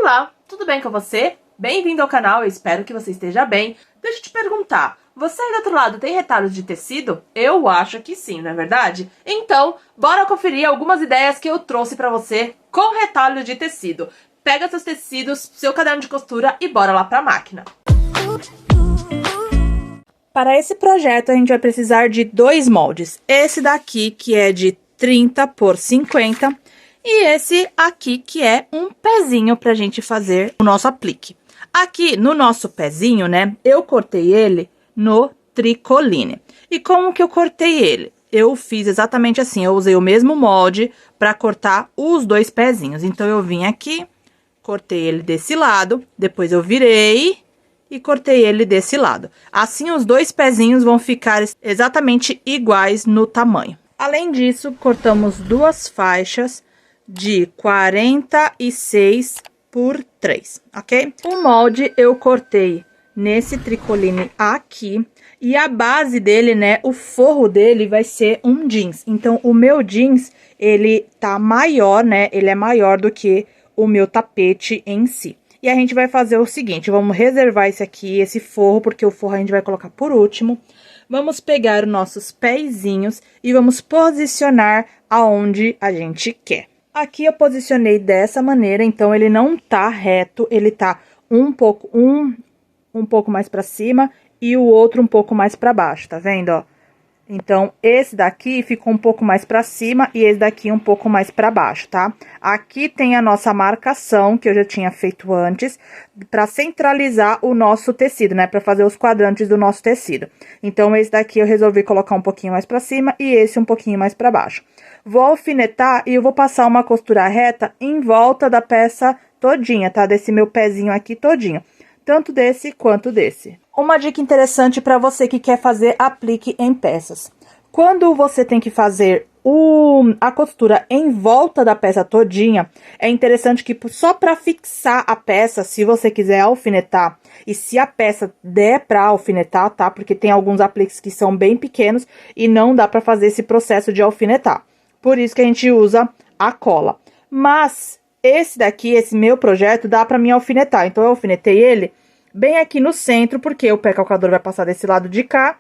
Olá, tudo bem com você? Bem-vindo ao canal, eu espero que você esteja bem. Deixa eu te perguntar, você aí do outro lado tem retalhos de tecido? Eu acho que sim, não é verdade? Então, bora conferir algumas ideias que eu trouxe pra você com retalho de tecido. Pega seus tecidos, seu caderno de costura e bora lá pra máquina. Para esse projeto, a gente vai precisar de dois moldes. Esse daqui, que é de 30 por 50, e esse aqui, que é um pezinho pra gente fazer o nosso aplique. Aqui, no nosso pezinho, né, eu cortei ele no tricoline. E como que eu cortei ele? Eu fiz exatamente assim, eu usei o mesmo molde pra cortar os dois pezinhos. Então, eu vim aqui, cortei ele desse lado, depois eu virei e cortei ele desse lado. Assim, os dois pezinhos vão ficar exatamente iguais no tamanho. Além disso, cortamos duas faixas de 46 por 3, ok? O molde eu cortei nesse tricoline aqui, e a base dele, né, o forro dele vai ser um jeans. Então, o meu jeans, ele tá maior, né, ele é maior do que o meu tapete em si. E a gente vai fazer o seguinte, vamos reservar esse aqui, esse forro, porque o forro a gente vai colocar por último. Vamos pegar os nossos pezinhos e vamos posicionar aonde a gente quer. Aqui eu posicionei dessa maneira, então ele não tá reto, ele tá um pouco mais pra cima e o outro um pouco mais pra baixo, tá vendo, ó? Então, esse daqui ficou um pouco mais pra cima e esse daqui um pouco mais pra baixo, tá? Aqui tem a nossa marcação, que eu já tinha feito antes, pra centralizar o nosso tecido, né? Pra fazer os quadrantes do nosso tecido. Então, esse daqui eu resolvi colocar um pouquinho mais pra cima e esse um pouquinho mais pra baixo. Vou alfinetar e eu vou passar uma costura reta em volta da peça todinha, tá? Desse meu pezinho aqui todinho. Tanto desse quanto desse. Uma dica interessante para você que quer fazer aplique em peças. Quando você tem que fazer a costura em volta da peça todinha, é interessante que só para fixar a peça, se você quiser alfinetar, e se a peça der para alfinetar, tá? Porque tem alguns apliques que são bem pequenos e não dá para fazer esse processo de alfinetar. Por isso que a gente usa a cola. Mas esse daqui, esse meu projeto, dá pra mim alfinetar. Então, eu alfinetei ele bem aqui no centro, porque o pé calcador vai passar desse lado de cá,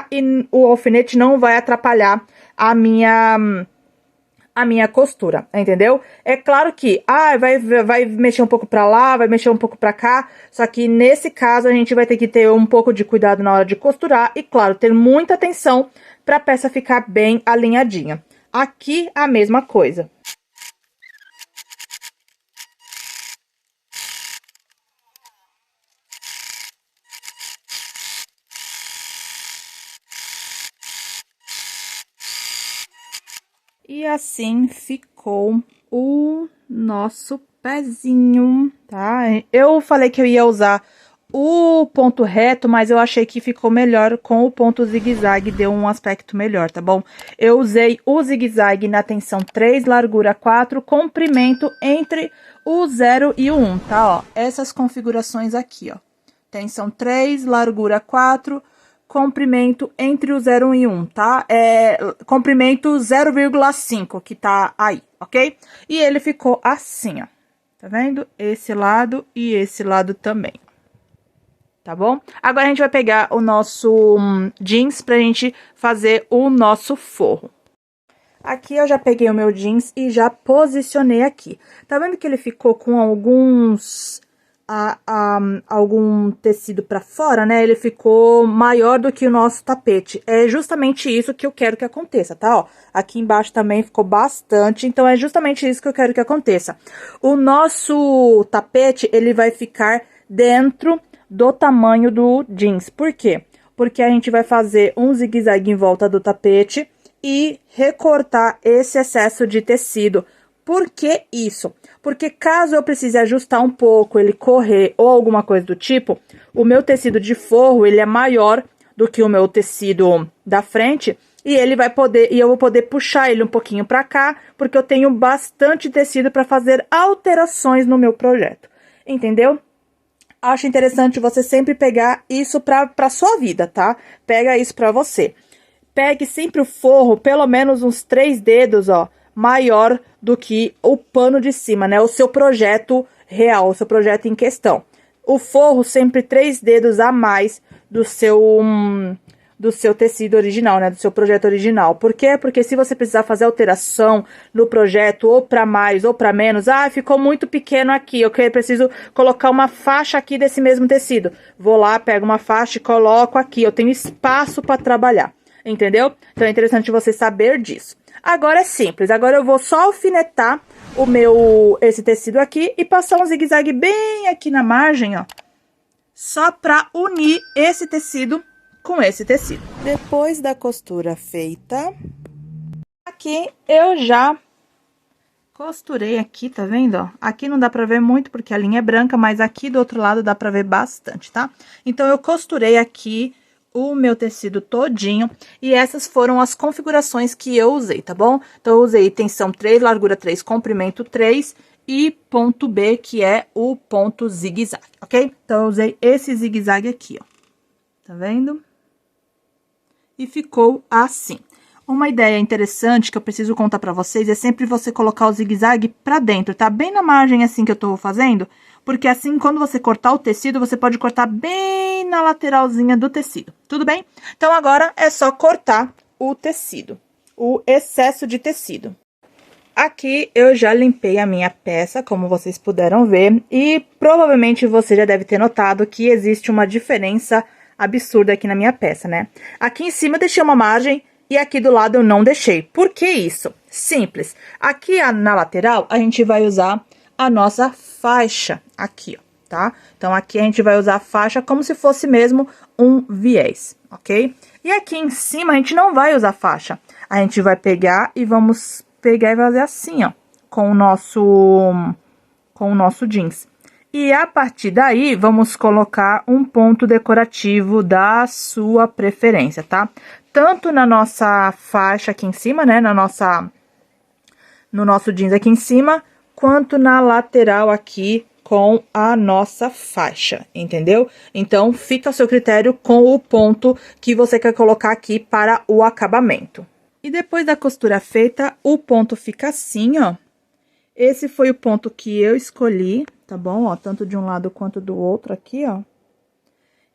e o alfinete não vai atrapalhar a minha costura, entendeu? É claro que, vai mexer um pouco pra lá, vai mexer um pouco pra cá, só que nesse caso a gente vai ter que ter um pouco de cuidado na hora de costurar e, claro, ter muita atenção pra peça ficar bem alinhadinha. Aqui, a mesma coisa. E assim ficou o nosso pezinho, tá? Eu falei que eu ia usar o ponto reto, mas eu achei que ficou melhor com o ponto zigue-zague, deu um aspecto melhor, tá bom? Eu usei o zigue-zague na tensão 3, largura 4, comprimento entre o 0 e o 1, tá? Ó, essas configurações aqui, ó. Tensão 3, largura 4, comprimento entre o 0 e 1, tá? Comprimento 0,5 que tá aí, ok? E ele ficou assim, ó. Tá vendo? Esse lado e esse lado também. Tá bom? Agora, a gente vai pegar o nosso jeans pra gente fazer o nosso forro. Aqui, eu já peguei o meu jeans e já posicionei aqui. Tá vendo que ele ficou com algum tecido pra fora, né? Ele ficou maior do que o nosso tapete. É justamente isso que eu quero que aconteça, tá? Ó, aqui embaixo também ficou bastante, então é justamente isso que eu quero que aconteça. O nosso tapete, ele vai ficar dentro do tamanho do jeans. Por quê? Porque a gente vai fazer um zigue-zague em volta do tapete e recortar esse excesso de tecido. Por que isso? Porque caso eu precise ajustar um pouco, ele correr ou alguma coisa do tipo, o meu tecido de forro, ele é maior do que o meu tecido da frente, e eu vou poder puxar ele um pouquinho pra cá, porque eu tenho bastante tecido para fazer alterações no meu projeto. Entendeu? Acho interessante você sempre pegar isso pra sua vida, tá? Pega isso pra você. Pegue sempre o forro, pelo menos uns 3 dedos, ó, maior do que o pano de cima, né? O seu projeto real, o seu projeto em questão. O forro sempre 3 dedos a mais do seu tecido original, né? Do seu projeto original. Por quê? Porque se você precisar fazer alteração no projeto, ou para mais ou para menos, ah, ficou muito pequeno aqui, eu preciso colocar uma faixa aqui desse mesmo tecido. Vou lá, pego uma faixa e coloco aqui, eu tenho espaço para trabalhar, entendeu? Então é interessante você saber disso. Agora é simples, agora eu vou só alfinetar esse tecido aqui e passar um zigue-zague bem aqui na margem, ó. Só para unir esse tecido com esse tecido. Depois da costura feita, aqui eu já costurei aqui, tá vendo, ó? Aqui não dá pra ver muito porque a linha é branca, mas aqui do outro lado dá pra ver bastante, tá? Então, eu costurei aqui o meu tecido todinho e essas foram as configurações que eu usei, tá bom? Então, eu usei tensão 3, largura 3, comprimento 3 e ponto B, que é o ponto zigue-zague, ok? Então, eu usei esse zigue-zague aqui, ó. Tá vendo? E ficou assim. Uma ideia interessante que eu preciso contar pra vocês é sempre você colocar o zigue-zague pra dentro, tá? Bem na margem assim que eu tô fazendo, porque assim, quando você cortar o tecido, você pode cortar bem na lateralzinha do tecido, tudo bem? Então, agora é só cortar o tecido, o excesso de tecido. Aqui eu já limpei a minha peça, como vocês puderam ver, e provavelmente você já deve ter notado que existe uma diferença absurda aqui na minha peça, né? Aqui em cima eu deixei uma margem e aqui do lado eu não deixei. Por que isso? Simples. Aqui na lateral a gente vai usar a nossa faixa aqui, ó, tá? Então, aqui a gente vai usar a faixa como se fosse mesmo um viés, ok? E aqui em cima a gente não vai usar faixa. A gente vai pegar e vamos pegar e fazer assim, ó, com o nosso jeans. E a partir daí, vamos colocar um ponto decorativo da sua preferência, tá? Tanto na nossa faixa aqui em cima, né, no nosso jeans aqui em cima, quanto na lateral aqui com a nossa faixa, entendeu? Então, fica ao seu critério com o ponto que você quer colocar aqui para o acabamento. E depois da costura feita, o ponto fica assim, ó. Esse foi o ponto que eu escolhi, tá bom? Ó, tanto de um lado quanto do outro aqui, ó.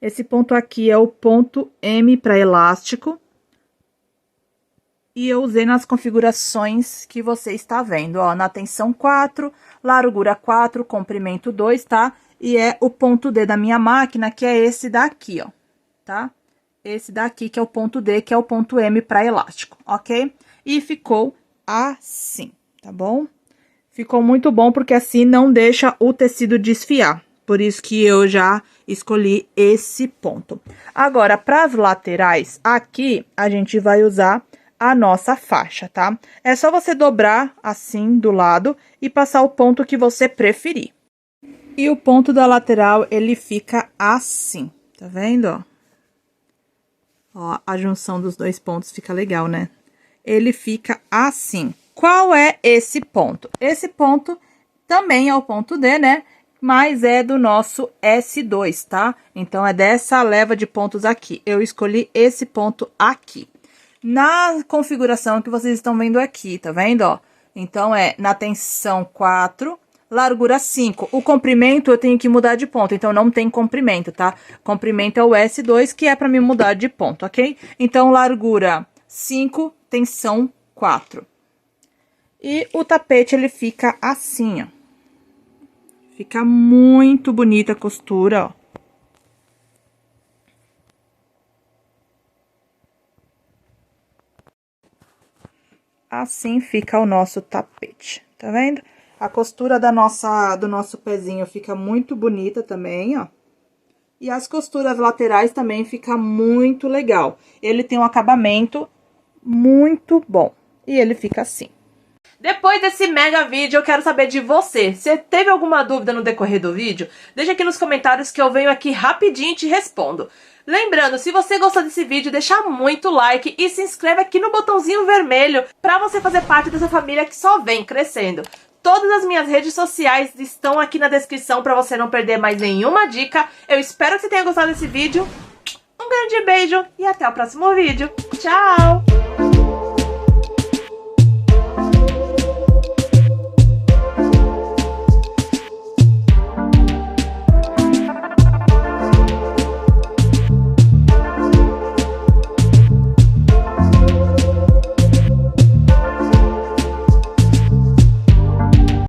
Esse ponto aqui é o ponto M para elástico. E eu usei nas configurações que você está vendo, ó, na tensão 4, largura 4, comprimento 2, tá? E é o ponto D da minha máquina, que é esse daqui, ó, tá? Esse daqui que é o ponto D, que é o ponto M para elástico, ok? E ficou assim, tá bom? Ficou muito bom, porque assim não deixa o tecido desfiar. Por isso que eu já escolhi esse ponto. Agora, para as laterais, aqui a gente vai usar a nossa faixa, tá? É só você dobrar assim do lado e passar o ponto que você preferir. E o ponto da lateral, ele fica assim, tá vendo, ó? Ó, a junção dos dois pontos fica legal, né? Ele fica assim. Qual é esse ponto? Esse ponto também é o ponto D, né? Mas é do nosso S2, tá? Então, é dessa leva de pontos aqui. Eu escolhi esse ponto aqui. Na configuração que vocês estão vendo aqui, tá vendo, ó? Então, é na tensão 4, largura 5. O comprimento eu tenho que mudar de ponto, então não tem comprimento, tá? Comprimento é o S2, que é pra me mudar de ponto, ok? Então, largura 5, tensão 4. E o tapete, ele fica assim, ó. Fica muito bonita a costura, ó. Assim fica o nosso tapete, tá vendo? A costura do nosso pezinho fica muito bonita também, ó. E as costuras laterais também fica muito legal. Ele tem um acabamento muito bom. E ele fica assim. Depois desse mega vídeo, eu quero saber de você. Se teve alguma dúvida no decorrer do vídeo, deixa aqui nos comentários que eu venho aqui rapidinho e te respondo. Lembrando, se você gostou desse vídeo, deixa muito like e se inscreve aqui no botãozinho vermelho para você fazer parte dessa família que só vem crescendo. Todas as minhas redes sociais estão aqui na descrição para você não perder mais nenhuma dica. Eu espero que você tenha gostado desse vídeo. Um grande beijo e até o próximo vídeo. Tchau!